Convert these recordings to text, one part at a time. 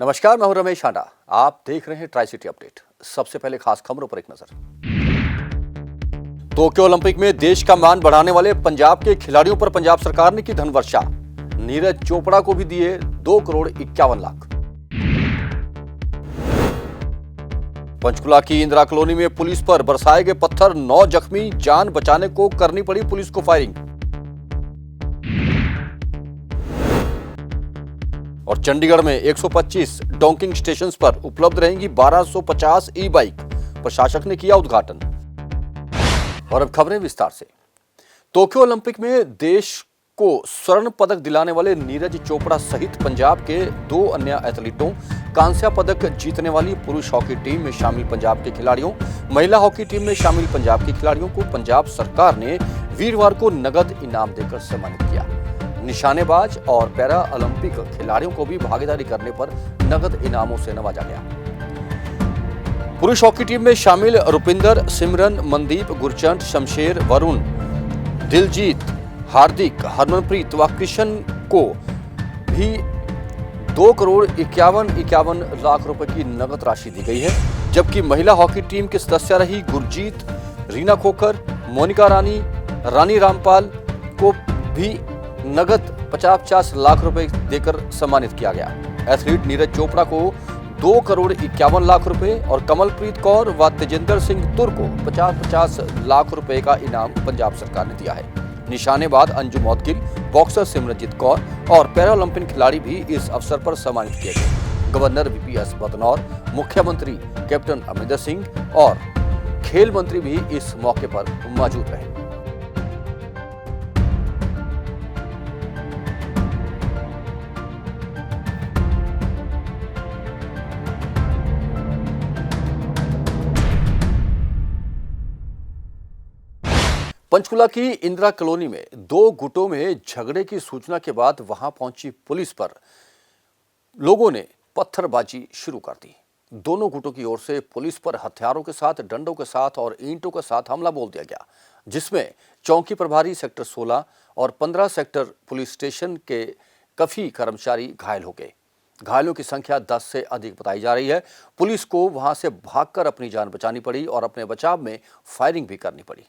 नमस्कार, मैं हूं रमेश हांडा। आप देख रहे हैं ट्राई सिटी अपडेट। सबसे पहले खास खबरों पर एक नजर। टोक्यो ओलंपिक में देश का मान बढ़ाने वाले पंजाब के खिलाड़ियों पर पंजाब सरकार ने की धनवर्षा। नीरज चोपड़ा को भी दिए 2,51,00,000। पंचकुला की इंदिरा कॉलोनी में पुलिस पर बरसाए गए पत्थर, 9 जख्मी, जान बचाने को करनी पड़ी पुलिस को फायरिंग। और चंडीगढ़ में 125 डॉकिंग स्टेशन पर उपलब्ध रहेंगी 1250 ई बाइक। प्रशासक ने किया उद्घाटन। और अब खबरें विस्तार से। टोक्यो ओलंपिक में देश को स्वर्ण पदक दिलाने वाले नीरज चोपड़ा सहित पंजाब के 2 अन्य एथलीटों, कांस्य पदक जीतने वाली पुरुष हॉकी टीम में शामिल पंजाब के खिलाड़ियों, महिला हॉकी टीम में शामिल पंजाब के खिलाड़ियों को पंजाब सरकार ने वीरवार को नगद इनाम देकर सम्मानित किया। निशानेबाज और पैरा ओलंपिक खिलाड़ियों को भी भागीदारी करने पर नगद इनामों से नवाजा गया। पुरुष हॉकी टीम में शामिल रुपिंदर, सिमरन, मनदीप, गुरचंद, शमशेर, वरुण, दिलजीत, हार्दिक, हरमनप्रीत व किशन को भी 2,51,51,00,000 रुपए की नगद राशि दी गई है। जबकि महिला हॉकी टीम की सदस्य रही गुरजीत, रीना खोकर, मोनिका रानी, रानी रामपाल को भी नगद 50-50 लाख रुपए देकर सम्मानित किया गया। एथलीट नीरज चोपड़ा को 2,51,00,000 रुपए और कमलप्रीत कौर व तेजेंद्र सिंह तुर को 50-50 लाख रुपए का इनाम पंजाब सरकार ने दिया है। निशानेबाज अंजू मौदगिल, बॉक्सर सिमरनजीत कौर और पैरालंपिक खिलाड़ी भी इस अवसर पर सम्मानित किए गए। गवर्नर VPS बदनौर, मुख्यमंत्री कैप्टन अमरिंदर सिंह और खेल मंत्री भी इस मौके पर मौजूद रहे। पंचकुला की इंदिरा कॉलोनी में 2 गुटों में झगड़े की सूचना के बाद वहां पहुंची पुलिस पर लोगों ने पत्थरबाजी शुरू कर दी। दोनों गुटों की ओर से पुलिस पर हथियारों के साथ, डंडों के साथ और ईंटों के साथ हमला बोल दिया गया, जिसमें चौकी प्रभारी सेक्टर 16 और 15 सेक्टर पुलिस स्टेशन के काफी कर्मचारी घायल हो गए। घायलों की संख्या 10 से अधिक बताई जा रही है। पुलिस को वहां से भागकर अपनी जान बचानी पड़ी और अपने बचाव में फायरिंग भी करनी पड़ी।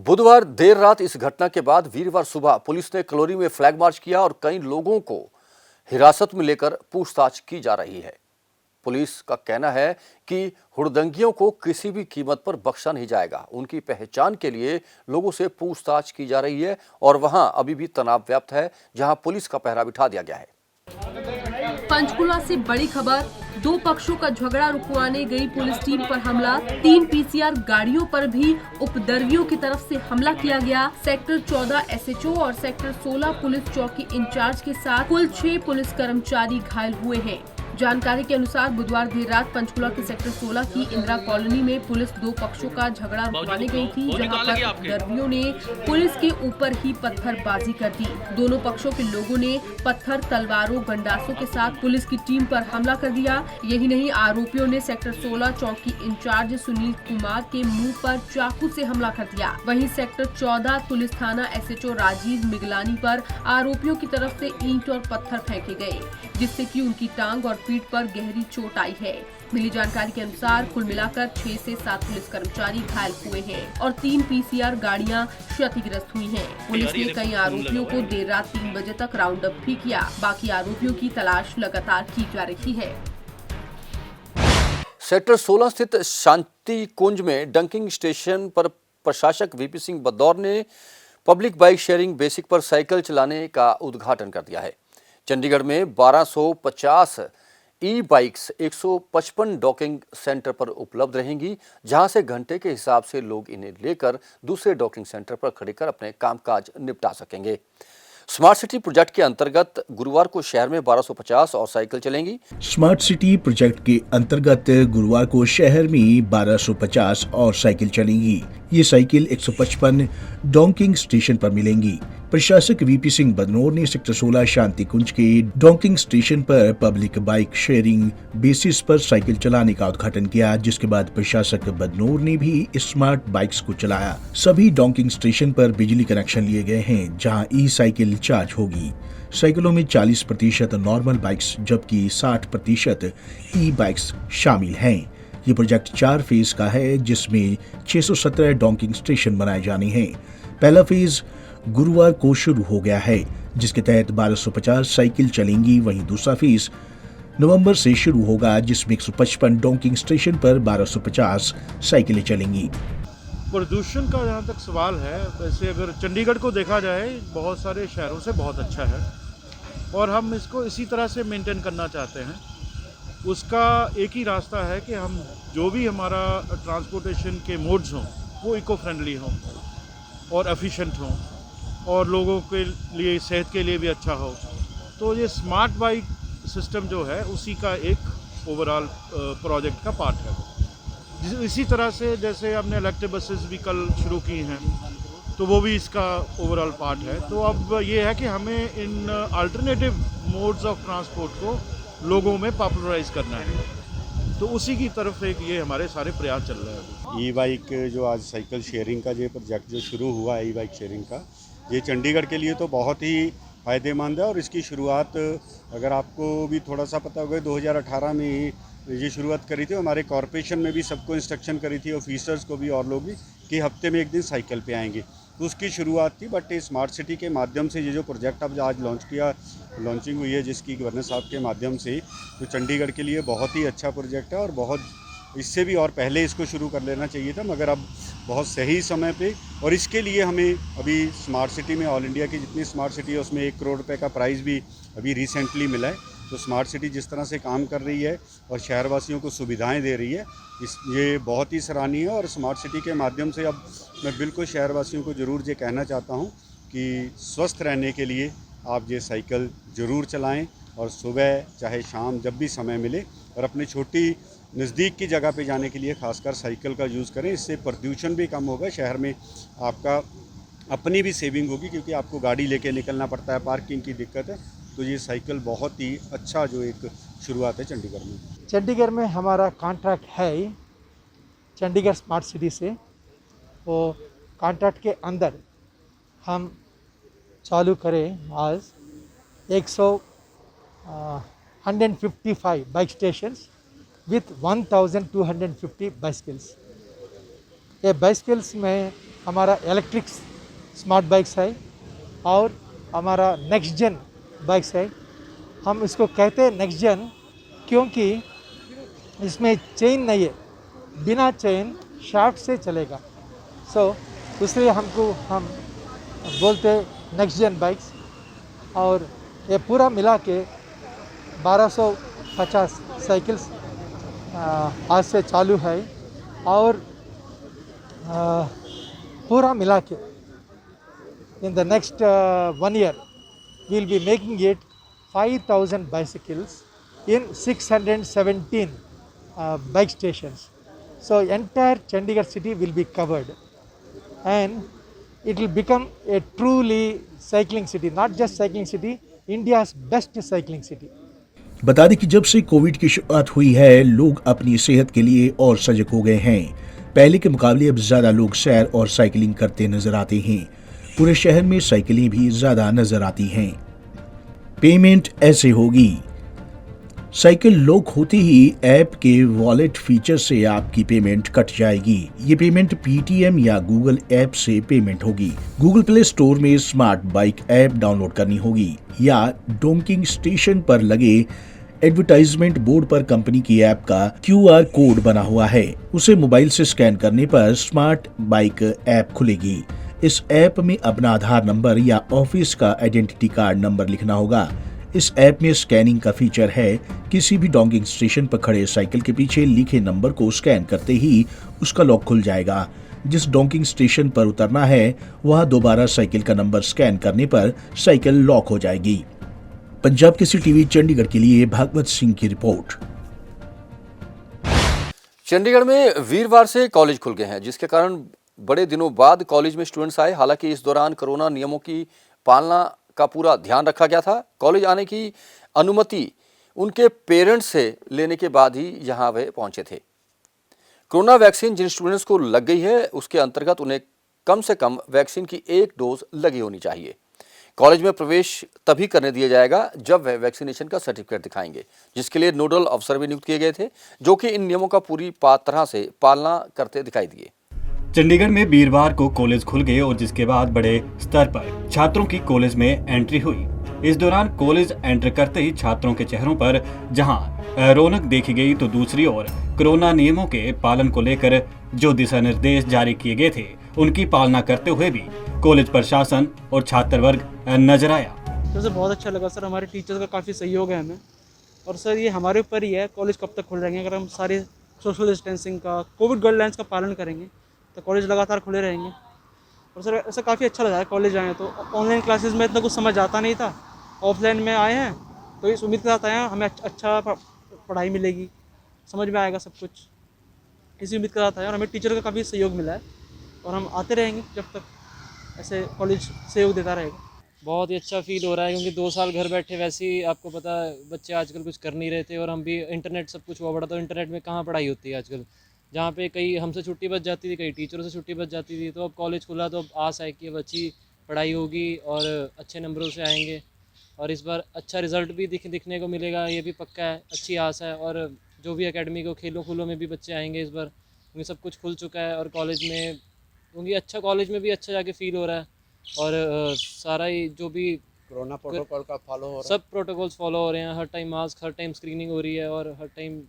बुधवार देर रात इस घटना के बाद वीरवार सुबह पुलिस ने कॉलोनी में फ्लैग मार्च किया और कई लोगों को हिरासत में लेकर पूछताछ की जा रही है। पुलिस का कहना है कि हुड़दंगियों को किसी भी कीमत पर बख्शा नहीं जाएगा। उनकी पहचान के लिए लोगों से पूछताछ की जा रही है और वहां अभी भी तनाव व्याप्त है, जहां पुलिस का पहरा बिठा दिया गया है। पंचकुला से बड़ी खबर। 2 पक्षों का झगड़ा रुकवाने गई पुलिस टीम पर हमला। 3 PCR गाड़ियों पर भी उपद्रवियों की तरफ से हमला किया गया। सेक्टर 14 SHO और सेक्टर 16 पुलिस चौकी इंचार्ज के साथ कुल 6 पुलिस कर्मचारी घायल हुए हैं। जानकारी के अनुसार बुधवार देर रात पंचकुला के सेक्टर 16 की इंदिरा कॉलोनी में पुलिस 2 पक्षों का झगड़ा रुकवाने गई थी, जहां पर उपद्रवियों ने पुलिस के ऊपर ही पत्थरबाजी कर दी। दोनों पक्षों के लोगों ने पत्थर, तलवारों, गंडासों के साथ पुलिस की टीम पर हमला कर दिया। यही नहीं, आरोपियों ने सेक्टर 16 चौकी इंचार्ज सुनील कुमार के मुंह पर चाकू से हमला कर दिया। वहीं सेक्टर 14 पुलिस थाना SHO राजीव मिगलानी पर आरोपियों की तरफ से ईंट और पत्थर फेंके गए, जिससे कि उनकी टांग और पीठ पर गहरी चोट आई है। मिली जानकारी के अनुसार कुल मिलाकर 6 से 7 पुलिस कर्मचारी घायल हुए हैं और 3 PCR गाड़ियां क्षतिग्रस्त हुई हैं। पुलिस ने कई आरोपियों को देर रात 3 बजे तक राउंड अप भी किया। बाकी आरोपियों की तलाश लगातार की जा रही है। सेक्टर 16 स्थित शांति कुंज में डंकिंग स्टेशन पर प्रशासक VP सिंह बदौर ने पब्लिक बाइक शेयरिंग बेसिक पर साइकिल चलाने का उद्घाटन कर दिया है। चंडीगढ़ में 1250 ई बाइक्स 155 डॉकिंग सेंटर पर उपलब्ध रहेंगी, जहां से घंटे के हिसाब से लोग इन्हें लेकर दूसरे डॉकिंग सेंटर पर खड़े कर अपने कामकाज निपटा सकेंगे। स्मार्ट सिटी प्रोजेक्ट के अंतर्गत गुरुवार को शहर में 1250 और साइकिल चलेंगी। स्मार्ट सिटी प्रोजेक्ट के अंतर्गत गुरुवार को शहर में 1250 और साइकिल चलेंगी। ये साइकिल 155 डॉकिंग स्टेशन पर मिलेंगी। प्रशासक VP सिंह बदनौर ने सेक्टर 16 शांति कुंज के डॉकिंग स्टेशन पर पब्लिक बाइक शेयरिंग बेसिस पर साइकिल चलाने का उद्घाटन किया, जिसके बाद प्रशासक बदनौर ने भी स्मार्ट बाइक्स को चलाया। सभी डॉकिंग स्टेशन पर बिजली कनेक्शन लिए गए हैं, जहां ई साइकिल चार्ज होगी। साइकिलों में 40% नॉर्मल बाइक्स जबकि 60% ई बाइक्स शामिल हैं। ये प्रोजेक्ट 4 फेज का है जिसमें 617 डॉकिंग स्टेशन बनाए जाने हैं। पहला फेज गुरुवार को शुरू हो गया है जिसके तहत 1250 साइकिल चलेंगी। वहीं दूसरा फेज नवंबर से शुरू होगा जिसमें 155 डॉकिंग स्टेशन पर 1250 साइकिलें चलेंगी। प्रदूषण का जहाँ तक सवाल है, वैसे अगर चंडीगढ़ को देखा जाए बहुत सारे शहरों से बहुत अच्छा है और हम इसको इसी तरह से मेंटेन करना चाहते हैं। उसका एक ही रास्ता है कि हम जो भी हमारा ट्रांसपोर्टेशन के मोड्स हों वो इको फ्रेंडली हों और एफिशिएंट हों और लोगों के लिए सेहत के लिए भी अच्छा हो। तो ये स्मार्ट बाइक सिस्टम जो है उसी का एक ओवरऑल प्रोजेक्ट का पार्ट है। इसी तरह से जैसे हमने इलेक्ट्रिक बसेस भी कल शुरू की हैं तो वो भी इसका ओवरऑल पार्ट है। तो अब ये है कि हमें इन अल्टरनेटिव मोड्स ऑफ ट्रांसपोर्ट को लोगों में पॉपुलराइज करना है। तो उसी की तरफ एक ये हमारे सारे प्रयास चल रहे हैं। ई बाइक जो आज साइकिल शेयरिंग का जो प्रोजेक्ट जो शुरू हुआ है ई बाइक शेयरिंग का, ये चंडीगढ़ के लिए तो बहुत ही फ़ायदेमंद है। और इसकी शुरुआत अगर आपको भी थोड़ा सा पता होगा 2018 में ही ये शुरुआत करी थी। हमारे कॉरपोरेशन में भी सबको इंस्ट्रक्शन करी थी, ऑफिसर्स को भी और लोग भी, कि हफ्ते में एक दिन साइकिल पे आएंगे। तो उसकी शुरुआत थी। बट स्मार्ट सिटी के माध्यम से ये जो प्रोजेक्ट अब आज लॉन्चिंग हुई है जिसकी गवर्नर साहब के माध्यम से, तो चंडीगढ़ के लिए बहुत ही अच्छा प्रोजेक्ट है और बहुत इससे भी और पहले इसको शुरू कर लेना चाहिए था, मगर अब बहुत सही समय पे। और इसके लिए हमें अभी स्मार्ट सिटी में ऑल इंडिया की जितनी स्मार्ट सिटी है उसमें 1 करोड़ रुपए का प्राइज़ भी अभी रिसेंटली मिला है। तो स्मार्ट सिटी जिस तरह से काम कर रही है और शहरवासियों को सुविधाएं दे रही है, ये बहुत ही सराहनीय है। और स्मार्ट सिटी के माध्यम से अब मैं बिल्कुल शहरवासियों को ज़रूर ये कहना चाहता हूँ कि स्वस्थ रहने के लिए आप ये साइकिल ज़रूर चलाएं और सुबह चाहे शाम जब भी समय मिले, और अपनी छोटी नज़दीक की जगह पे जाने के लिए खासकर साइकिल का यूज़ करें। इससे प्रदूषण भी कम होगा, शहर में आपका अपनी भी सेविंग होगी क्योंकि आपको गाड़ी लेके निकलना पड़ता है, पार्किंग की दिक्कत है। तो ये साइकिल बहुत ही अच्छा जो एक शुरुआत है चंडीगढ़ में। चंडीगढ़ में हमारा कॉन्ट्रैक्ट है चंडीगढ़ स्मार्ट सिटी से। वो कॉन्ट्रैक्ट के अंदर हम चालू करें आज 155 बाइक स्टेशंस विथ 1250 बाइसिकल्स। ये बाइसिकल्स में हमारा इलेक्ट्रिक स्मार्ट बाइक्स है और हमारा नेक्स्ट जेन बाइक्स है। हम इसको कहते हैं नेक्स्ट जेन क्योंकि इसमें चेन नहीं है, बिना चेन शाफ्ट से चलेगा। इसलिए हम बोलते हैं नेक्स्ट जेन बाइक्स। और ये पूरा मिला के 1250 साइकिल्स आज से चालू है और पूरा मिला के in the next 1 year we will be making it 5,000 bicycles in 617 bike stations. So entire Chandigarh city will be covered and it will become a truly cycling city, not just cycling city, India's best cycling city. बता दें कि जब से Covid की शुरुआत हुई है लोग अपनी सेहत के लिए और सजग हो गए हैं। पहले के मुकाबले अब ज्यादा लोग सैर और साइकिलिंग करते नजर आते हैं। पूरे शहर में साइकिलें भी ज्यादा नजर आती हैं। पेमेंट ऐसे होगी। साइकिल लॉक होते ही ऐप के वॉलेट फीचर से आपकी पेमेंट कट जाएगी। ये पेमेंट पेटीएम या गूगल ऐप से पेमेंट होगी। गूगल प्ले स्टोर में स्मार्ट बाइक ऐप डाउनलोड करनी होगी या डॉकिंग स्टेशन पर लगे एडवर्टाइजमेंट बोर्ड पर कंपनी की ऐप का QR कोड बना हुआ है, उसे मोबाइल से स्कैन करने पर स्मार्ट बाइक ऐप खुलेगी। इस ऐप में अपना आधार नंबर या ऑफिस का आइडेंटिटी कार्ड नंबर लिखना होगा। इस ऐप में स्कैनिंग का फीचर है। किसी भी डॉकिंग स्टेशन पर खड़े साइकिल के पीछे लिखे नंबर को स्कैन करते ही उसका लॉक खुल जाएगा। जिस डॉकिंग स्टेशन पर उतरना है वहां दोबारा साइकिल का नंबर स्कैन करने पर साइकिल लॉक हो जाएगी। पंजाब केसरी टीवी चंडीगढ़ के लिए भागवत सिंह की रिपोर्ट। चंडीगढ़ में वीरवार से कॉलेज खुल गए हैं जिसके कारण बड़े दिनों बाद कॉलेज में स्टूडेंट्स आए। हालांकि इस दौरान कोरोना नियमों की पालना का पूरा ध्यान रखा गया था। कॉलेज आने की अनुमति उनके पेरेंट्स से लेने के बाद ही यहां वे पहुंचे थे। कोरोना वैक्सीन जिन स्टूडेंट्स को लग गई है उसके अंतर्गत उन्हें कम से कम वैक्सीन की 1 डोज लगी होनी चाहिए। कॉलेज में प्रवेश तभी करने दिया जाएगा जब वह वैक्सीनेशन का सर्टिफिकेट दिखाएंगे, जिसके लिए नोडल अफसर भी नियुक्त किए गए थे, जो कि इन नियमों का पूरी तरह से पालना करते दिखाई दिए। चंडीगढ़ में वीरवार को कॉलेज खुल गए और जिसके बाद बड़े स्तर पर छात्रों की कॉलेज में एंट्री हुई। इस दौरान कॉलेज एंटर करते ही छात्रों के चेहरों पर जहां रौनक देखी गई, तो दूसरी ओर कोरोना नियमों के पालन को लेकर जो दिशा निर्देश जारी किए गए थे उनकी पालना करते हुए भी कॉलेज प्रशासन और छात्र वर्ग नजर आया। सर बहुत अच्छा लगा सर, हमारे टीचर्स का काफ़ी सहयोग है हमें। और सर ये हमारे ऊपर ही है कॉलेज कब तक खुल रहेंगे। अगर हम सारे सोशल डिस्टेंसिंग का, कोविड गाइडलाइंस का पालन करेंगे तो कॉलेज लगातार खुले रहेंगे। और सर ऐसा काफ़ी अच्छा लगा है कॉलेज आए तो। ऑनलाइन क्लासेस में इतना कुछ समझ आता नहीं था, ऑफलाइन में आए हैं तो इस उम्मीद के साथ आए हैं हमें अच्छा पढ़ाई मिलेगी, समझ में आएगा सब कुछ, इसी उम्मीद के साथ आए। और हमें टीचर का काफ़ी सहयोग मिला है और हम आते रहेंगे जब तक ऐसे कॉलेज सहयोग देता रहेगा। बहुत ही अच्छा फील हो रहा है क्योंकि 2 साल घर बैठे, वैसे ही आपको पता है बच्चे आजकल कुछ कर नहीं रहे थे और हम भी इंटरनेट सब कुछ हुआ बड़ा, तो इंटरनेट में कहाँ पढ़ाई होती है आजकल। जहाँ पे कई हमसे छुट्टी बच जाती थी, कई टीचरों से छुट्टी बच जाती थी, तो अब कॉलेज खुला तो अब आस है कि अब अच्छी पढ़ाई होगी और अच्छे नंबरों से आएंगे और इस बार अच्छा रिज़ल्ट भी दिखने को मिलेगा, ये भी पक्का है, अच्छी आस है। और जो भी एकेडमी को खेलों में भी बच्चे आएंगे इस बार, क्योंकि सब कुछ खुल चुका है और कॉलेज में, क्योंकि अच्छा कॉलेज में भी अच्छा जाके फील हो रहा है। और सारा ही जो भी कोरोना प्रोटोकॉल का फॉलो हो रहा है, सब प्रोटोकॉल्स फॉलो हो रहे हैं, हर टाइम मास्क, हर टाइम स्क्रीनिंग हो रही है और हर टाइम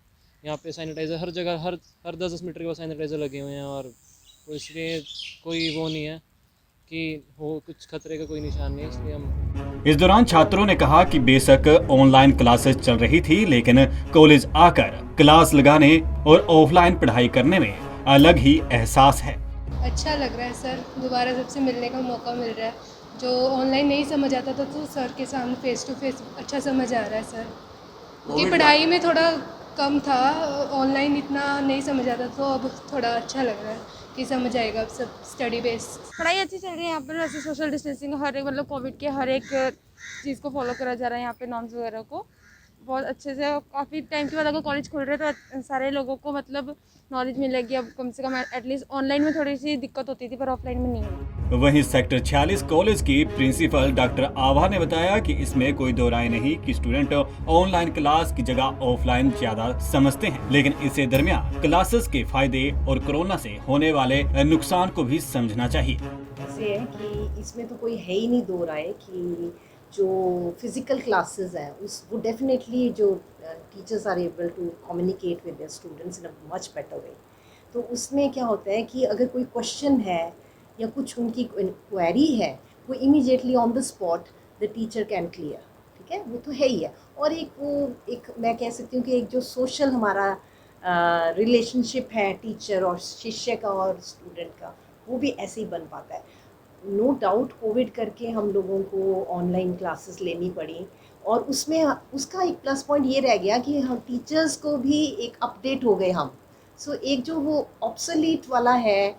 यहाँ पे सैनिटाइज़र हर जगह, हर 10 मीटर के बाद सैनिटाइज़र लगे हुए हैं। और इसलिए कोई वो नहीं है कि हो कुछ खतरे का कोई निशान नहीं है, इसलिए हम। इस दौरान छात्रों ने कहा कि बेशक ऑनलाइन क्लासेस चल रही थी, लेकिन कॉलेज आकर क्लास लगाने और ऑफलाइन पढ़ाई करने में अलग ही एहसास है। अच्छा लग रहा है सर, दोबारा सबसे मिलने का मौका मिल रहा है। जो ऑनलाइन नहीं समझ आता था तो सर के सामने फेस टू फेस अच्छा समझ आ रहा है सर। क्योंकि पढ़ाई में थोड़ा कम था, ऑनलाइन इतना नहीं समझ आता, तो अब थोड़ा अच्छा लग रहा है कि समझ आएगा अब सब स्टडी बेस। पढ़ाई अच्छी चल रही है यहाँ पर, वैसे सोशल डिस्टेंसिंग हर एक, मतलब कोविड के हर एक चीज़ को फॉलो करा जा रहा है यहाँ पे, नॉर्म्स वगैरह को बहुत अच्छे से। काफ़ी टाइम के बाद अगर कॉलेज खुल रहे तो सारे लोगों को मतलब नॉलेज मिलेगी अब कम से कम। एटलीस्ट ऑनलाइन में थोड़ी सी दिक्कत होती थी पर ऑफलाइन में नहीं हुई। वहीं सेक्टर 46 कॉलेज की प्रिंसिपल डॉक्टर आभा ने बताया कि इसमें कोई दो राय नहीं कि स्टूडेंट ऑनलाइन क्लास की जगह ऑफलाइन ज्यादा समझते हैं, लेकिन इसे दरमियान क्लासेस के फायदे और कोरोना से होने वाले नुकसान को भी समझना चाहिए। ऐसे है कि इसमें तो कोई है ही नहीं दो राय कि जो फिज़िकल क्लासेस हैं उस वो डेफिनेटली जो teachers are able to communicate with their students in a much better way. तो उसमें क्या होता है कि अगर कोई क्वेश्चन है या कुछ उनकी क्वेरी है, वो immediately on the spot the teacher can clear, ठीक है, वो तो है ही है। और एक मैं कह सकती हूँ कि एक जो सोशल हमारा रिलेशनशिप है टीचर और शिष्य का और स्टूडेंट का, वो भी ऐसे ही बन पाता है। नो डाउट कोविड करके हम लोगों को ऑनलाइन क्लासेस लेनी पड़ी और उसमें उसका एक प्लस पॉइंट ये रह गया कि हम टीचर्स को भी एक अपडेट हो गए हम। सो एक जो वो ऑब्सोलीट वाला है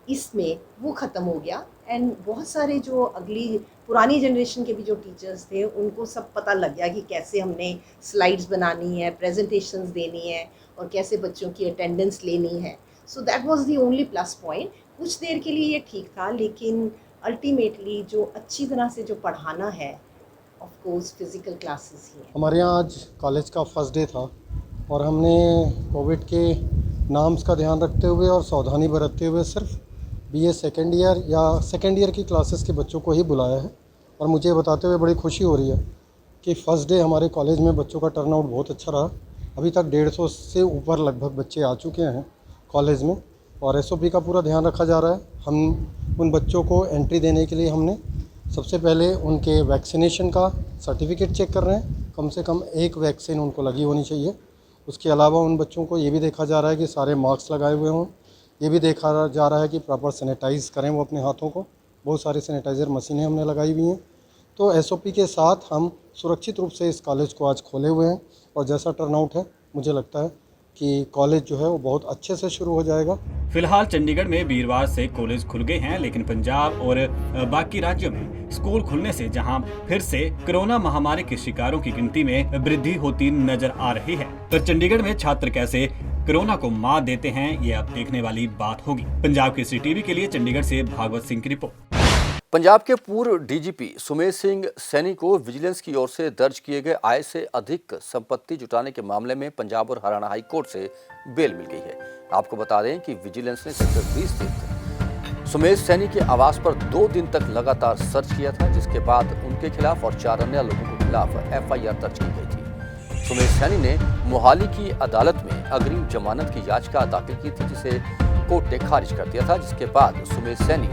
इसमें वो ख़त्म हो गया एंड बहुत सारे जो अगली पुरानी जनरेशन के भी जो टीचर्स थे उनको सब पता लग गया कि कैसे हमने स्लाइड्स बनानी है, प्रेजेंटेशंस देनी है और कैसे बच्चों की अटेंडेंस लेनी है। So that was the only plus point. कुछ देर के लिए ये ठीक था, लेकिन अल्टीमेटली जो अच्छी तरह से जो पढ़ाना है ऑफ कोर्स फिज़िकल क्लासेस ही है। हमारे यहाँ आज कॉलेज का फर्स्ट डे था और हमने कोविड के नाम्स का ध्यान रखते हुए और सावधानी बरतते हुए सिर्फ बीए सेकेंड ईयर या सेकेंड ईयर की क्लासेस के बच्चों को ही बुलाया है। और मुझे बताते हुए बड़ी खुशी हो रही है कि फ़र्स्ट डे हमारे कॉलेज में बच्चों का टर्नआउट बहुत अच्छा रहा। अभी तक 150 से ऊपर लगभग बच्चे आ चुके हैं कॉलेज में और एसओपी का पूरा ध्यान रखा जा रहा है। हम उन बच्चों को एंट्री देने के लिए हमने सबसे पहले उनके वैक्सीनेशन का सर्टिफिकेट चेक कर रहे हैं, कम से कम एक वैक्सीन उनको लगी होनी चाहिए। उसके अलावा उन बच्चों को ये भी देखा जा रहा है कि सारे मास्क लगाए हुए हों, ये भी देखा जा रहा है कि प्रॉपर सैनिटाइज़ करें वो अपने हाथों को। बहुत सारी सैनिटाइज़र मशीनें हमने लगाई हुई हैं। तो एसओपी के साथ हम सुरक्षित रूप से इस कॉलेज को आज खोले हुए हैं और जैसा टर्नआउट है मुझे लगता है कि कॉलेज जो है वो बहुत अच्छे से शुरू हो जाएगा। फिलहाल चंडीगढ़ में वीरवार से कॉलेज खुल गए हैं, लेकिन पंजाब और बाकी राज्यों में स्कूल खुलने से जहां फिर से कोरोना महामारी के शिकारों की गिनती में वृद्धि होती नजर आ रही है, तो चंडीगढ़ में छात्र कैसे कोरोना को मात देते हैं ये अब देखने वाली बात होगी। पंजाब केसरी टीवी के लिए चंडीगढ़ से भागवत सिंह की रिपोर्ट। पंजाब के पूर्व डीजीपी सुमेश सिंह सैनी को विजिलेंस की ओर से दर्ज किए गए आय से अधिक संपत्ति जुटाने के मामले में पंजाब और हरियाणा हाई कोर्ट से बेल मिल गई है। आपको बता दें कि विजिलेंस ने सेक्टर 20 स्थित सुमेश सैनी के आवास पर 2 दिन तक लगातार सर्च किया था, जिसके बाद उनके खिलाफ और 4 अन्य लोगों के खिलाफ FIR दर्ज की गई थी। सुमेश सैनी ने मोहाली की अदालत में अग्रिम जमानत की याचिका दाखिल की थी, जिसे कोर्ट ने खारिज कर दिया था, जिसके बाद सुमेश सैनी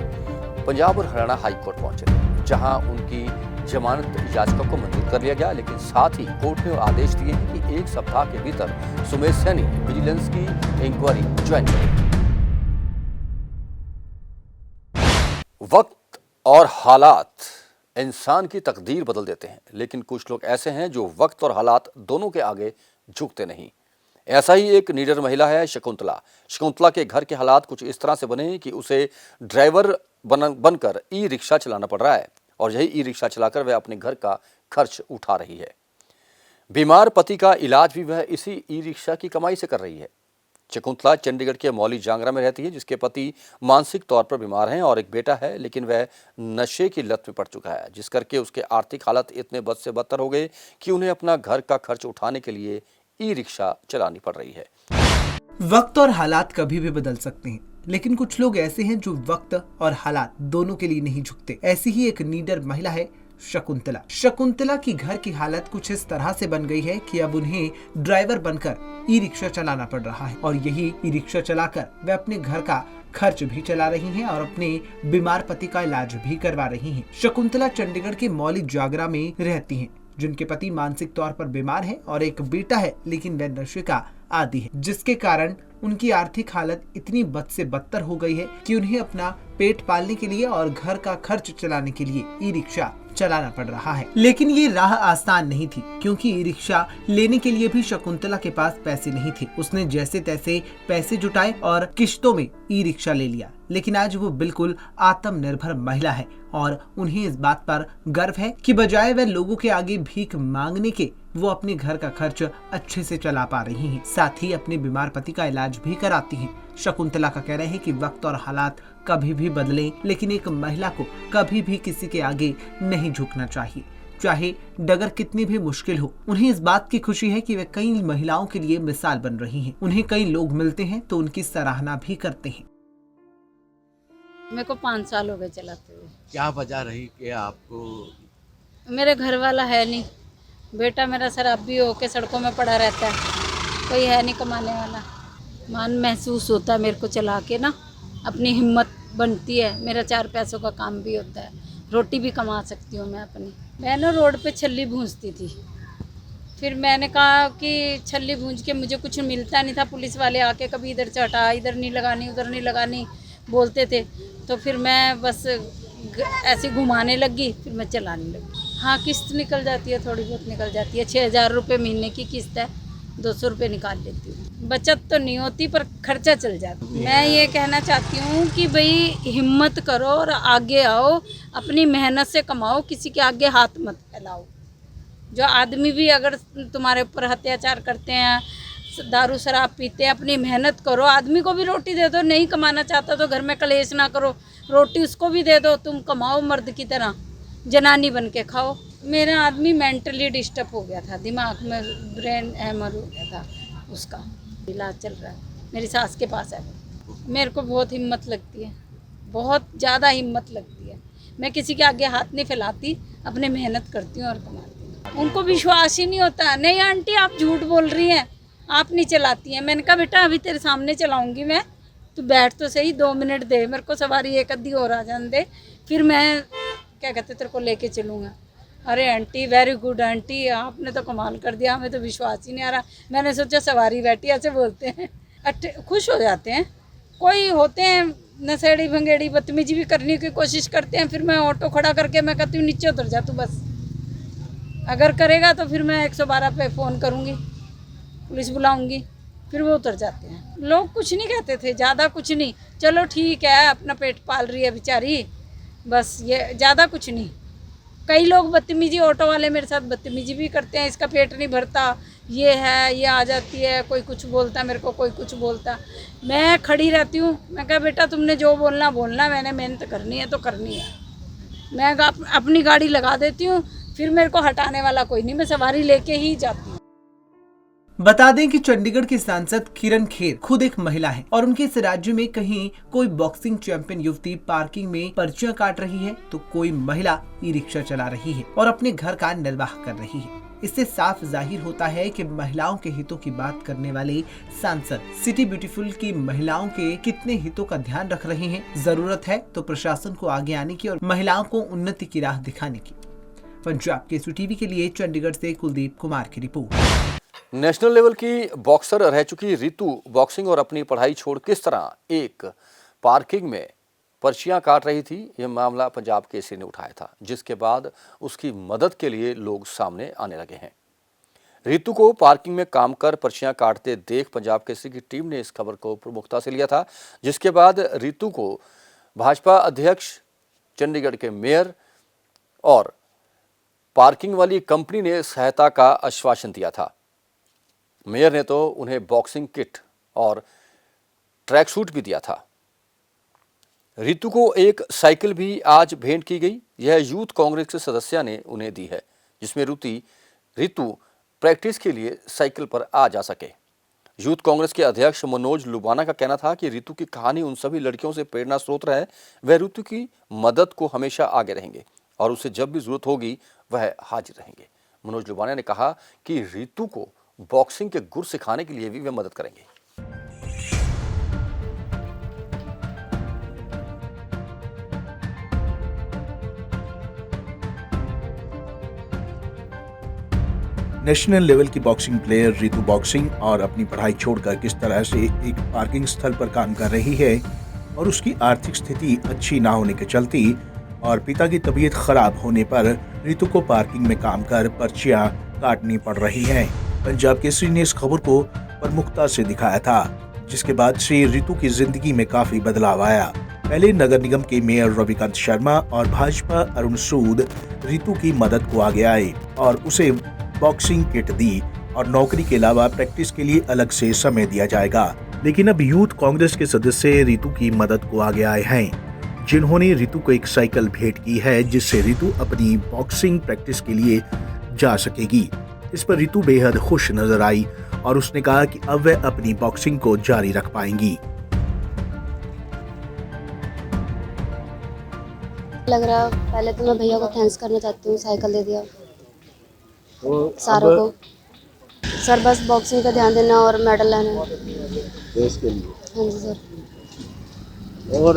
पंजाब और हरियाणा हाई कोर्ट पहुंचे, जहां उनकी जमानत याचिका को मंजूर कर लिया गया। लेकिन साथ ही कोर्ट ने आदेश दिए हैं कि 1 सप्ताह के भीतर सुमेश सैनी विजिलेंस की इंक्वायरी ज्वाइन करें। वक्त और हालात इंसान की तकदीर बदल देते हैं, लेकिन कुछ लोग ऐसे हैं जो वक्त और हालात दोनों के आगे झुकते नहीं। ऐसा ही एक निडर महिला है शकुंतला। शकुंतला के घर के हालात कुछ इस तरह से बने कि उसे ड्राइवर बनकर ई-रिक्शा चलाना पड़ रहा है, और यही ई-रिक्शा चलाकर वह अपने घर का खर्च उठा रही है। बीमार पति का इलाज भी वह इसी ई-रिक्शा की कमाई से कर रही है। शकुंतला चंडीगढ़ के मौली जांगरा में रहती है, जिसके पति मानसिक तौर पर बीमार हैं और एक बेटा है, लेकिन वह नशे की लत में पड़ चुका है, जिस करके उसके आर्थिक हालत इतने बद से बदतर हो गए कि उन्हें अपना घर का खर्च उठाने के लिए ई-रिक्शा चलानी पड़ रही है। वक्त और हालात कभी भी बदल सकते हैं, लेकिन कुछ लोग ऐसे हैं जो वक्त और हालात दोनों के लिए नहीं झुकते। ऐसी ही एक नीडर महिला है शकुंतला। शकुंतला की घर की हालत कुछ इस तरह से बन गई है कि अब उन्हें ड्राइवर बनकर ई-रिक्शा चलाना पड़ रहा है, और यही ई-रिक्शा चलाकर वे अपने घर का खर्च भी चला रही हैं और अपने बीमार पति का इलाज भी करवा रही हैं। शकुंतला चंडीगढ़ के मौली जागरा में रहती हैं, जिनके पति मानसिक तौर पर बीमार है और एक बेटा है, लेकिन वह नशे का आदी है, जिसके कारण उनकी आर्थिक हालत इतनी बद से बदतर हो गई है कि उन्हें अपना पेट पालने के लिए और घर का खर्च चलाने के लिए ई-रिक्शा चलाना पड़ रहा है। लेकिन ये राह आसान नहीं थी, क्योंकि ई-रिक्शा लेने के लिए भी शकुंतला के पास पैसे नहीं थे। उसने जैसे तैसे पैसे जुटाए और किश्तों में ई-रिक्शा ले लिया, लेकिन आज वो बिल्कुल आत्मनिर्भर महिला है और उन्हें इस बात पर गर्व है कि बजाय वह लोगों के आगे भीख मांगने के, वो अपने घर का खर्च अच्छे से चला पा रही हैं। साथ ही अपने बीमार पति का इलाज भी कराती हैं। शकुंतला का कहना है कि वक्त और हालात कभी भी बदलें, लेकिन एक महिला को कभी भी किसी के आगे नहीं झुकना चाहिए, चाहे डगर कितनी भी मुश्किल हो। उन्हें इस बात की खुशी है कि वे कई महिलाओं के लिए मिसाल बन रही हैं। उन्हें कई लोग मिलते हैं तो उनकी सराहना भी करते हैं। मेरे को 5 साल हो गए चलाते हुए। क्या वजह रही कि आपको? मेरे घर वाला है नहीं, बेटा मेरा शराबी होके सड़कों में पड़ा रहता है, कोई है नहीं कमाने वाला। मान महसूस होता है मेरे को चला के ना, अपनी हिम्मत बनती है, मेरा 4 पैसों का काम भी होता है, रोटी भी कमा सकती हूँ मैं अपनी। मैं ना रोड पे छल्ली भूंजती थी, फिर मैंने कहा कि छल्ली भूंज के मुझे कुछ मिलता नहीं था। पुलिस वाले आके कभी इधर से हटा, इधर नहीं लगानी, उधर नहीं लगानी बोलते थे, तो फिर मैं बस ऐसे घुमाने लगी, फिर मैं चलाने लगी। हाँ, किस्त निकल जाती है, थोड़ी बहुत निकल जाती है। 6000 रुपये महीने की किस्त है, 200 रुपये निकाल लेती हूँ। बचत तो नहीं होती पर खर्चा चल जाता है। मैं ये कहना चाहती हूँ कि भाई हिम्मत करो और आगे आओ, अपनी मेहनत से कमाओ, किसी के आगे हाथ मत फैलाओ। जो आदमी भी अगर तुम्हारे ऊपर अत्याचार करते हैं, दारू शराब पीते हैं, अपनी मेहनत करो। आदमी को भी रोटी दे दो, नहीं कमाना चाहता तो घर में कलेश ना करो, रोटी उसको भी दे दो, तुम कमाओ मर्द की तरह, जनानी बन के खाओ। मेरा आदमी मेंटली डिस्टर्ब हो गया था, दिमाग में ब्रेन हैमर हो गया था, उसका इलाज चल रहा है, मेरी सास के पास है। मेरे को बहुत हिम्मत लगती है, बहुत ज़्यादा हिम्मत लगती है। मैं किसी के आगे हाथ नहीं फैलाती, अपने मेहनत करती हूँ और कमाती हूँ। उनको विश्वास ही नहीं होता, नहीं आंटी आप झूठ बोल रही हैं, आप नहीं चलाती हैं। मैंने कहा बेटा अभी तेरे सामने चलाऊंगी मैं, तू बैठ तो सही, 2 मिनट दे मेरे को, सवारी एक आधी और आ जाने दे, फिर मैं क्या कहते तेरे को लेके चलूँगा। अरे आंटी वेरी गुड आंटी, आपने तो कमाल कर दिया, हमें तो विश्वास ही नहीं आ रहा। मैंने सोचा सवारी बैठी, ऐसे बोलते हैं, खुश हो जाते हैं। कोई होते हैं नशेड़ी भंगेड़ी, बदतमीजी भी करने की कोशिश करते हैं, फिर मैं ऑटो खड़ा करके मैं कहती हूँ नीचे उतर जा तू बस। अगर करेगा तो फिर मैं 112 पे फ़ोन करूँगी, पुलिस बुलाऊंगी, फिर वो उतर जाते हैं। लोग कुछ नहीं कहते थे, ज़्यादा कुछ नहीं, चलो ठीक है अपना पेट पाल रही है बेचारी, बस ये ज़्यादा कुछ नहीं। कई लोग बदतमीजी, ऑटो वाले मेरे साथ बदतमीजी भी करते हैं, इसका पेट नहीं भरता, ये है, ये आ जाती है, कोई कुछ बोलता मेरे को, कोई कुछ बोलता। मैं खड़ी रहती हूँ, मैं कहा बेटा तुमने जो बोलना बोलना, मैंने मेहनत करनी है तो करनी है। मैं अपनी गाड़ी लगा देती हूँ, फिर मेरे को हटाने वाला कोई नहीं, मैं सवारी लेके ही जाती हूँ। बता दें कि चंडीगढ़ की सांसद किरण खेर खुद एक महिला है और उनके इस राज्य में कहीं कोई बॉक्सिंग चैंपियन युवती पार्किंग में पर्चियां काट रही है तो कोई महिला ई रिक्शा चला रही है और अपने घर का निर्वाह कर रही है। इससे साफ जाहिर होता है कि महिलाओं के हितों की बात करने वाले सांसद सिटी ब्यूटीफुल की महिलाओं के कितने हितों का ध्यान रख रहे हैं। जरूरत है तो प्रशासन को आगे आने की और महिलाओं को उन्नति की राह दिखाने की। पंजाब केसरी टीवी के लिए चंडीगढ़ से कुलदीप कुमार की रिपोर्ट। नेशनल लेवल की बॉक्सर रह चुकी रितु बॉक्सिंग और अपनी पढ़ाई छोड़ किस तरह एक पार्किंग में पर्चियां काट रही थी, यह मामला पंजाब केसरी ने उठाया था, जिसके बाद उसकी मदद के लिए लोग सामने आने लगे हैं। रितु को पार्किंग में काम कर पर्चियां काटते देख पंजाब केसरी की टीम ने इस खबर को प्रमुखता से लिया था, जिसके बाद रितु को भाजपा अध्यक्ष, चंडीगढ़ के मेयर और पार्किंग वाली कंपनी ने सहायता का आश्वासन दिया था। मेयर ने तो उन्हें बॉक्सिंग किट और ट्रैक सूट भी दिया था। रितु को एक साइकिल भी आज भेंट की गई। यह यूथ कांग्रेस के सदस्य ने उन्हें दी है, जिसमें रितु प्रैक्टिस के लिए साइकिल पर आ जा सके। यूथ कांग्रेस के अध्यक्ष मनोज लुबाना का कहना था कि रितु की कहानी उन सभी लड़कियों से प्रेरणा स्रोत रहा है। वह रितु की मदद को हमेशा आगे रहेंगे और उसे जब भी जरूरत होगी वह हाजिर रहेंगे। मनोज लुबाना ने कहा कि रितु को बॉक्सिंग के गुर सिखाने के लिए भी वे मदद करेंगे। नेशनल लेवल की बॉक्सिंग प्लेयर रितु बॉक्सिंग और अपनी पढ़ाई छोड़कर किस तरह से एक पार्किंग स्थल पर काम कर रही है और उसकी आर्थिक स्थिति अच्छी ना होने के चलते और पिता की तबीयत खराब होने पर रितु को पार्किंग में काम कर पर्चियां काटनी पड़ रही हैं। पंजाब केसरी ने इस खबर को प्रमुखता से दिखाया था, जिसके बाद से रितु की जिंदगी में काफी बदलाव आया। पहले नगर निगम के मेयर रविकांत शर्मा और भाजपा अरुण सूद रितु की मदद को आगे आए और उसे बॉक्सिंग किट दी और नौकरी के अलावा प्रैक्टिस के लिए अलग से समय दिया जाएगा। लेकिन अब यूथ कांग्रेस के सदस्य रितु की मदद को आगे आए हैं, जिन्होंने रितु को एक साइकिल भेंट की है, जिससे रितु अपनी बॉक्सिंग प्रैक्टिस के लिए जा सकेगी। इस पर रितु बेहद खुश नजर आई और उसने कहा कि अब वह अपनी बॉक्सिंग को जारी रख पाएंगी। लग रहा, पहले तो मैं भैया को थैंक्स करना चाहती हूँ, साइकिल दे दिया तो सारों को। सर बस बॉक्सिंग पे ध्यान देना और मेडल लाना देश के लिए। हाँ जी सर। और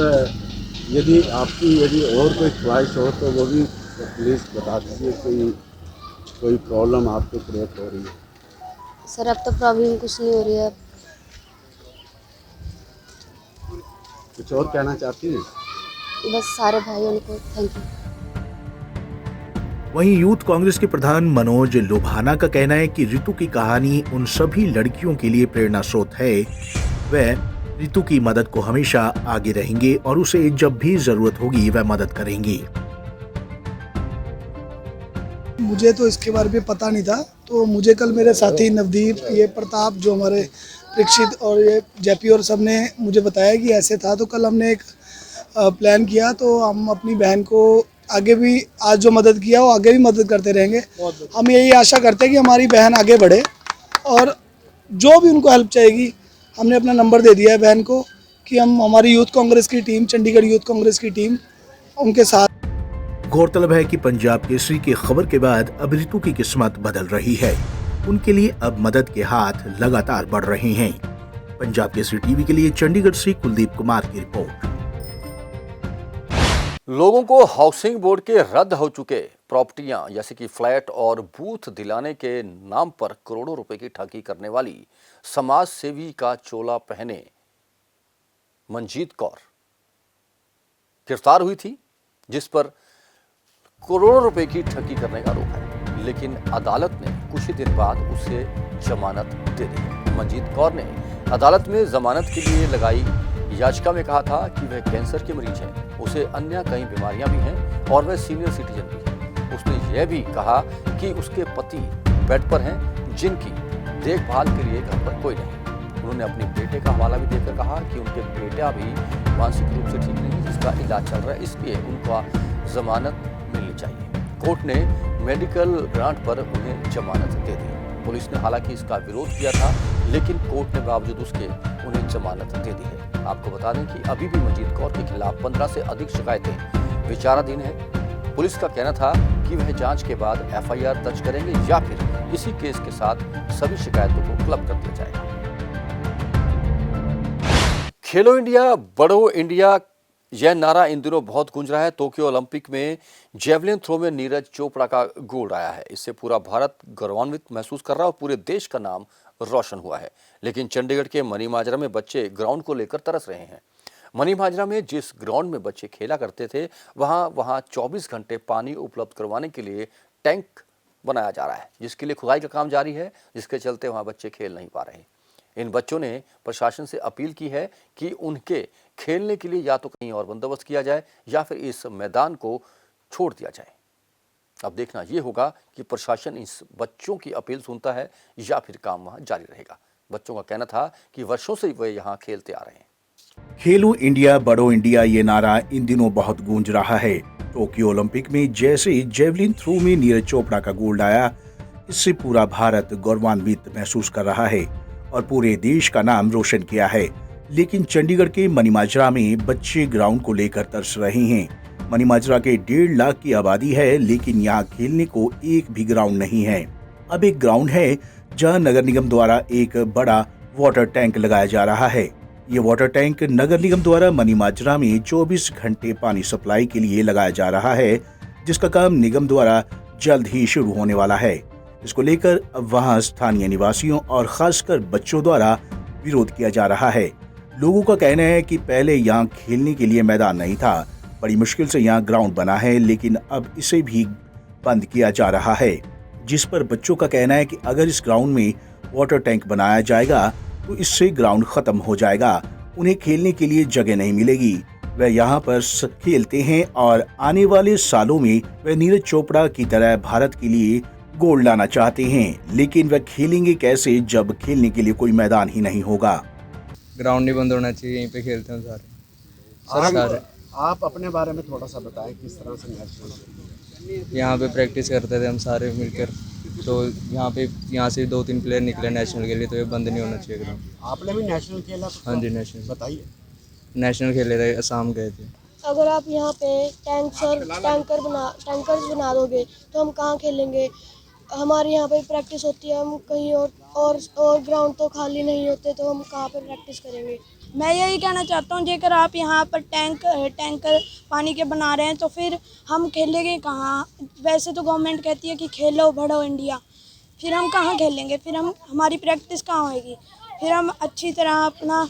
यदि और कोई ख्वाहिश हो तो वो भी प्लीज़ बता दीजिए। कोई प्रॉब्लम आपको क्रिएट हो रही है? सर अब तो प्रॉब्लम कुछ नहीं हो रही है। कुछ और कहना चाहती हैं? बस सारे भाइयों को थैंक यू। वहीं यूथ कांग्रेस के प्रधान मनोज लोभाना का कहना है कि रितु की कहानी उन सभी लड़कियों के लिए प्रेरणा स्रोत है। वह रितु की मदद को हमेशा आगे रहेंगे और उसे जब भी जरूरत होगी वह मदद करेंगे। मुझे तो इसके बारे में पता नहीं था, तो मुझे कल मेरे साथी नवदीप, ये प्रताप जो हमारे परीक्षित और ये जेपी और सब ने मुझे बताया कि ऐसे था। तो कल हमने एक प्लान किया, तो हम अपनी बहन को आगे भी आज जो मदद किया वो आगे भी मदद करते रहेंगे। हम यही आशा करते हैं कि हमारी बहन आगे बढ़े और जो भी उनको हेल्प चाहिएगी, हमने अपना नंबर दे दिया है बहन को कि हम हमारी यूथ कांग्रेस की टीम, चंडीगढ़ यूथ कांग्रेस की टीम उनके साथ। गौरतलब है कि पंजाब केसरी की खबर के बाद अब रितु की किस्मत बदल रही है। उनके लिए अब मदद के हाथ लगातार बढ़ रहे हैं। पंजाब केसरी टीवी के लिए चंडीगढ़ से कुलदीप कुमार की रिपोर्ट। लोगों को हाउसिंग बोर्ड के रद्द हो चुके प्रॉपर्टियां जैसे कि फ्लैट और बूथ दिलाने के नाम पर करोड़ों रुपए की ठगी करने वाली समाज सेवी का चोला पहने मनजीत कौर गिरफ्तार हुई थी, जिस पर करोड़ों रुपए की ठगी करने का आरोप है। लेकिन अदालत ने कुछ ही दिन बाद उसे जमानत दे दी। मनजीत कौर ने अदालत में जमानत के लिए लगाई याचिका में कहा था कि वह कैंसर के मरीज है, उसे अन्य कई बीमारियां भी हैं और वह सीनियर सिटीजन भी है। उसने यह भी कहा कि उसके पति बेड पर हैं, जिनकी देखभाल के लिए घर पर कोई नहीं। उन्होंने अपने बेटे का हवाला भी देकर कहा कि उनके बेटा भी मानसिक रूप से ठीक नहीं, जिसका इलाज चल रहा है, इसलिए उनका जमानत मिलनी चाहिए। कोर्ट ने मेडिकल ग्रांट पर उन्हें जमानत दे दी। पुलिस ने हालांकि इसका विरोध किया था, लेकिन कोर्ट ने बावजूद उसके उन्हें जमानत दे दी है। आपको बता दें कि अभी भी मंजीत कौर के खिलाफ 15 से अधिक शिकायतें विचाराधीन है। पुलिस का कहना था कि वह जांच के बाद एफआईआर दर्ज करेंगे या फिर इसी केस के साथ सभी शिकायतों को क्लब कर दिया जाएगा। खेलो इंडिया बढ़ो इंडिया, यह नारा इन दिनों बहुत गूंज रहा है। टोक्यो ओलंपिक में जेवलिन थ्रो में नीरज चोपड़ा का गोल्ड आया है। इससे पूरा भारत गौरवान्वित महसूस कर रहा है और पूरे देश का नाम रोशन हुआ है। लेकिन चंडीगढ़ के मनीमाजरा में बच्चे ग्राउंड को लेकर तरस रहे हैं। मनीमाजरा में जिस ग्राउंड में बच्चे खेला करते थे, वहां 24 घंटे पानी उपलब्ध करवाने के लिए टैंक बनाया जा रहा है, जिसके लिए खुदाई का काम जारी है, जिसके चलते वहां बच्चे खेल नहीं पा रहे। इन बच्चों ने प्रशासन से अपील की है कि उनके खेलने के लिए या तो कहीं और बंदोबस्त किया जाए या फिर इस मैदान को छोड़ दिया जाए। अब देखना यह होगा कि प्रशासन इस बच्चों की अपील सुनता है या फिर काम वहां जारी रहेगा। बच्चों का कहना था कि वर्षों से वे यहाँ खेलते आ रहे हैं। खेलो इंडिया बढ़ो इंडिया ये नारा इन दिनों बहुत गूंज रहा है। टोक्यो ओलंपिक में जैसे जेवलिन थ्रो में नीरज चोपड़ा का गोल्ड आया, इससे पूरा भारत गौरवान्वित महसूस कर रहा है और पूरे देश का नाम रोशन किया है। लेकिन चंडीगढ़ के मनीमाजरा में बच्चे ग्राउंड को लेकर तरस रहे हैं। मनीमाजरा के 1.5 लाख की आबादी है, लेकिन यहाँ खेलने को एक भी ग्राउंड नहीं है। अब एक ग्राउंड है जहाँ नगर निगम द्वारा एक बड़ा वाटर टैंक लगाया जा रहा है। ये वाटर टैंक नगर निगम द्वारा मनीमाजरा में 24 घंटे पानी सप्लाई के लिए लगाया जा रहा है, जिसका काम निगम द्वारा जल्द ही शुरू होने वाला है। इसको लेकर अब वहां स्थानीय निवासियों और खासकर बच्चों द्वारा विरोध किया जा रहा है। लोगों का कहना है कि पहले यहाँ खेलने के लिए मैदान नहीं था, बड़ी मुश्किल से यहाँ ग्राउंड बना है, लेकिन अब इसे भी बंद किया जा रहा है, जिस पर बच्चों का कहना है कि अगर इस ग्राउंड में वाटर टैंक बनाया जाएगा तो इससे ग्राउंड खत्म हो जाएगा, उन्हें खेलने के लिए जगह नहीं मिलेगी। वह यहाँ पर खेलते हैं और आने वाले सालों में वह नीरज चोपड़ा की तरह भारत के लिए गोल्ड लाना चाहते हैं, लेकिन वह खेलेंगे कैसे जब खेलने के लिए कोई मैदान ही नहीं होगा। ग्राउंड नहीं बंद होना चाहिए, यहीं पे खेलते हैं सारे। आप अपने बारे में थोड़ा सा बताएं, किस तरह से नेशनल यहाँ पे प्रैक्टिस करते थे हम सारे मिलकर, तो यहाँ से 2-3 प्लेयर निकले नेशनल के लिए, तो ये बंद नहीं होना चाहिए ग्राउंड। आपने भी नेशनल खेला? हाँ जी, नेशनल बताइए। नेशनल खेले थे, असम गए थे। अगर आप यहाँ पे टैंकर्स बना दोगे तो हम कहाँ खेलेंगे? हमारे यहाँ पे प्रैक्टिस होती है, हम कहीं और ग्राउंड तो खाली नहीं होते, तो हम कहाँ पे प्रैक्टिस करेंगे? मैं यही कहना चाहता हूँ, जेकर आप यहाँ पर टैंकर पानी के बना रहे हैं तो फिर हम खेलेंगे कहाँ? वैसे तो गवर्नमेंट कहती है कि खेलो बढ़ो इंडिया, फिर हम कहाँ खेलेंगे? फिर हमारी प्रैक्टिस कहाँ होएगी? फिर हम अच्छी तरह अपना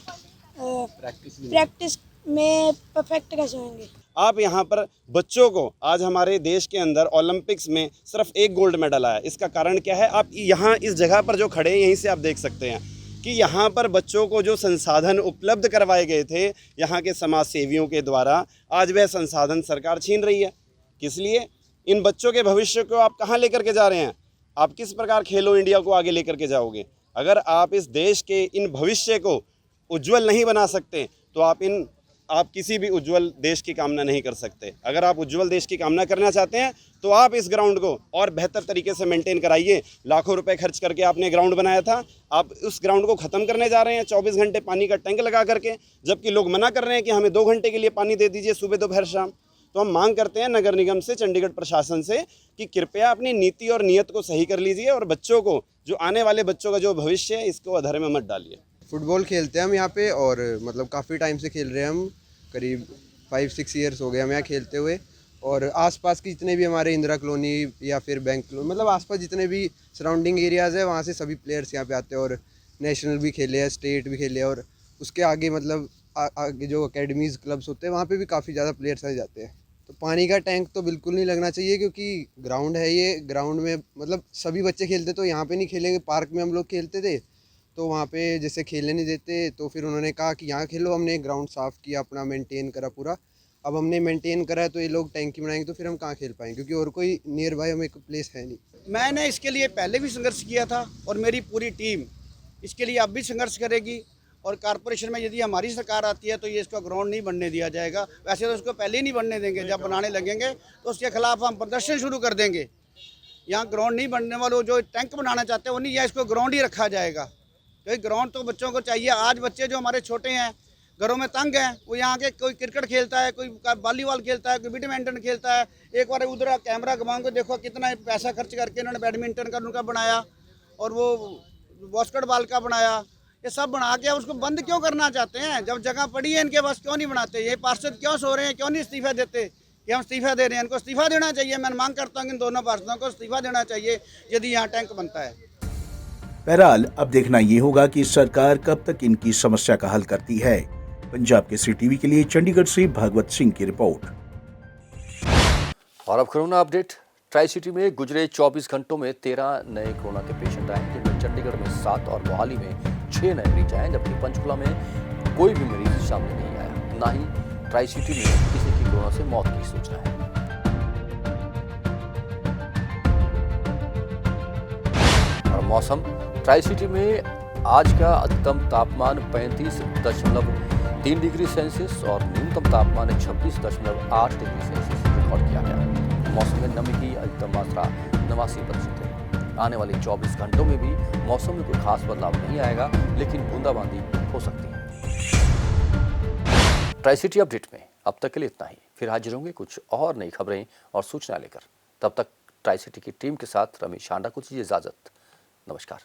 प्रैक्टिस में परफेक्ट कैसे होंगे? आप यहाँ पर बच्चों को, आज हमारे देश के अंदर ओलंपिक्स में सिर्फ 1 गोल्ड मेडल आया। इसका कारण क्या है? आप यहाँ इस जगह पर जो खड़े हैं, यहीं से आप देख सकते हैं कि यहाँ पर बच्चों को जो संसाधन उपलब्ध करवाए गए थे यहाँ के समाज सेवियों के द्वारा, आज वह संसाधन सरकार छीन रही है। किस लिए? इन बच्चों के भविष्य को आप कहाँ लेकर के जा रहे हैं? आप किस प्रकार खेलो इंडिया को आगे लेकर के जाओगे? अगर आप इस देश के इन भविष्य को उज्जवल नहीं बना सकते तो आप किसी भी उज्जवल देश की कामना नहीं कर सकते। अगर आप उज्जवल देश की कामना करना चाहते हैं तो आप इस ग्राउंड को और बेहतर तरीके से मेंटेन कराइए। लाखों रुपए खर्च करके आपने ग्राउंड बनाया था, आप उस ग्राउंड को ख़त्म करने जा रहे हैं 24 घंटे पानी का टैंक लगा करके, जबकि लोग मना कर रहे हैं कि हमें 2 घंटे के लिए पानी दे दीजिए, सुबह दोपहर शाम। तो हम मांग करते हैं नगर निगम से, चंडीगढ़ प्रशासन से कि कृपया अपनी नीति और नीयत को सही कर लीजिए और बच्चों को, जो आने वाले बच्चों का जो भविष्य है, इसको अधर में मत डालिए। फुटबॉल खेलते हैं हम यहाँ पे, और मतलब काफ़ी टाइम से खेल रहे हैं हम, करीब 5-6 ईयर्स हो गए हम यहाँ खेलते हुए। और आसपास की जितने भी हमारे इंदिरा कॉलोनी या फिर बैंक कॉलोनी, मतलब आसपास जितने भी सराउंडिंग एरियाज़ है, वहाँ से सभी प्लेयर्स यहाँ पे आते हैं और नेशनल भी खेले हैं, स्टेट भी खेले हैं, और उसके आगे मतलब आगे जो अकेडमीज़ क्लब्स होते हैं वहाँ पे भी काफ़ी ज़्यादा प्लेयर्स आ जाते हैं। तो पानी का टैंक तो बिल्कुल नहीं लगना चाहिए, क्योंकि ग्राउंड है ये, ग्राउंड में मतलब सभी बच्चे खेलते, तो यहाँ पे नहीं खेलेंगे। पार्क में हम लोग खेलते थे तो वहाँ पे जैसे खेलने नहीं देते, तो फिर उन्होंने कहा कि यहाँ खेलो। हमने ग्राउंड साफ़ किया, अपना मेंटेन करा पूरा। अब हमने मेंटेन करा है तो ये लोग टैंकी बनाएंगे तो फिर हम कहाँ खेल पाएंगे, क्योंकि और कोई नियर बाय हमें कोई प्लेस है नहीं। मैंने इसके लिए पहले भी संघर्ष किया था और मेरी पूरी टीम इसके लिए अब भी संघर्ष करेगी। और कारपोरेशन में यदि हमारी सरकार आती है तो ये इसका ग्राउंड नहीं बनने दिया जाएगा। वैसे तो इसको पहले ही नहीं बनने देंगे, जब बनाने लगेंगे तो उसके खिलाफ हम प्रदर्शन शुरू कर देंगे। यहाँ ग्राउंड नहीं बनने वालों जो टैंक बनाना चाहते हैं वो नहीं, या इसको ग्राउंड ही रखा जाएगा, क्योंकि ग्राउंड तो बच्चों को चाहिए। आज बच्चे जो हमारे छोटे हैं, घरों में तंग हैं, वो यहाँ के कोई क्रिकेट खेलता है, कोई वॉलीबॉल खेलता है, कोई बैडमिंटन खेलता है। एक बार उधर कैमरा घुमाओ को देखो कितना पैसा खर्च करके इन्होंने बैडमिंटन का उनका बनाया और वो बास्केटबॉल का बनाया। ये सब बना के उसको बंद क्यों करना चाहते हैं? जब जगह पड़ी है इनके पास क्यों नहीं बनाते? ये पार्षद क्यों सो रहे हैं, क्यों नहीं इस्तीफा देते कि हम इस्तीफा दे रहे हैं? इनको इस्तीफा देना चाहिए। मैं मांग करता हूँ कि इन दोनों पार्षदों को इस्तीफा देना चाहिए यदि यहाँ टैंक बनता है। बहरहाल अब देखना ये होगा कि सरकार कब तक इनकी समस्या का हल करती है। पंजाब केसरी टीवी के लिए चंडीगढ़ से भागवत सिंह की रिपोर्ट। और अब कोरोना अपडेट। ट्राई सिटी में गुजरे 24 घंटों में 13 नए कोरोना के पेशेंट आए, जिनमें चंडीगढ़ में 7 और मोहाली में 6 नए मरीज आए, जबकि पंचकुला में कोई भी मरीज सामने नहीं आया। ना ही ट्राई सिटी में किसी की कोरोना से मौत की सूचना है। और मौसम। ट्राई सिटी में आज का अधिकतम तापमान 35.3 डिग्री सेल्सियस और न्यूनतम तापमान 26.8 डिग्री सेल्सियस रिकॉर्ड किया गया। मौसम में नमी की अधिकतम मात्रा 89% है। आने वाले 24 घंटों में भी मौसम में कोई खास बदलाव नहीं आएगा, लेकिन बूंदाबांदी हो सकती है। ट्राई सिटी अपडेट में अब तक के लिए इतना ही। फिर हाजिर होंगे कुछ और नई खबरें और सूचना लेकर। तब तक ट्राई सिटी की टीम के साथ रमेश हांडा को दीजिए इजाजत। नमस्कार।